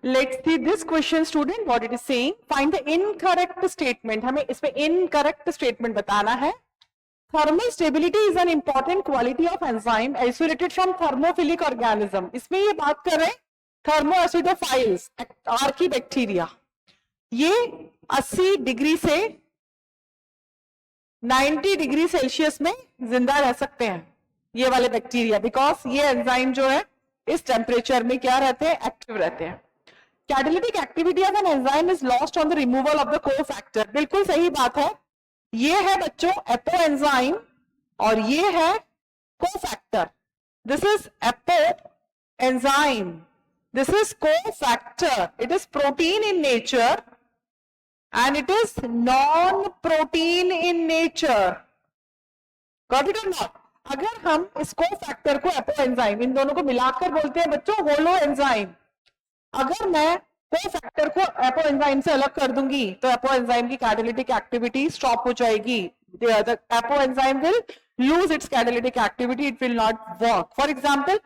Let's see this question, student. What it is saying? Find the incorrect statement. हमें इसमें incorrect statement बताना है. Thermal stability is an important quality of enzyme isolated from thermophilic organism. इसमें ये बात कर रहे हैं thermoacidophiles, आर्की बैक्टीरिया. ये 80 डिग्री से 90 डिग्री सेल्सियस में जिंदा रह सकते हैं, ये वाले बैक्टीरिया, बिकॉज ये एंजाइम जो है इस टेम्परेचर में क्या रहते हैं, एक्टिव रहते हैं. Catalytic activity of an enzyme is lost on the removal of the cofactor. बिल्कुल सही बात है. ये है बच्चों एपो एंजाइम और ये है cofactor. This is apo enzyme, this is cofactor. It is protein in nature and it is non-protein in nature. Got it or not? अगर हम इसको फैक्टर को एपो एंजाइम इन दोनों को मिलाकर बोलते हैं बच्चों होलो एंजाइम. अगर मैं को फैक्टर को एपो एंजाइम से अलग कर दूंगी तो एपो एंजाइम की कैटालिटिक एक्टिविटी स्टॉप हो जाएगी. The apo enzyme will lose its catalytic activity, it will not work. For example,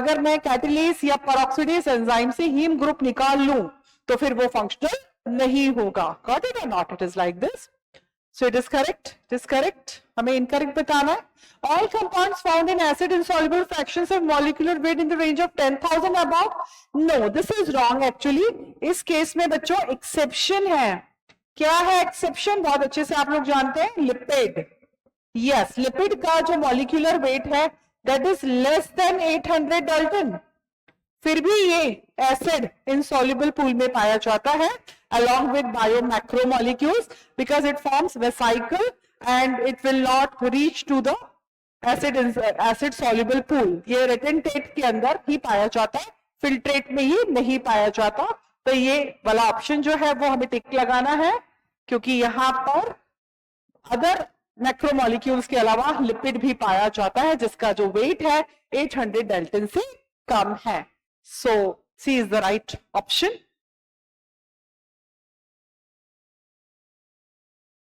अगर मैं कैटालेस या पेरोक्सिडेज एंजाइम से हीम ग्रुप निकाल लूं तो फिर वो फंक्शनल नहीं होगा. Got it or not? It is like this. So it is correct. It is correct. हमें incorrect बताना है. All compounds found in acid insoluble fractions have molecular weight in the range of 10,000 above. No, this is wrong actually. इस case में बच्चों exception है. क्या है exception? बहुत अच्छे से आप लोग जानते हैं. Lipid. Yes, lipid का जो molecular weight है that is less than 800 Dalton. फिर भी ये एसिड insoluble pool में पाया जाता है along with biomacromolecules because it forms vesicle and it will not reach to the acid soluble pool. ये retentate के अंदर ही पाया जाता है, filtrate में ही नहीं पाया जाता. तो ये वाला ऑप्शन जो है वो हमें टिक लगाना है क्योंकि यहाँ पर अदर मैक्रोमोलिक्यूल्स के अलावा लिपिड भी पाया जाता है जिसका जो वेट है 800 डाल्टन से कम है. So C is the right option.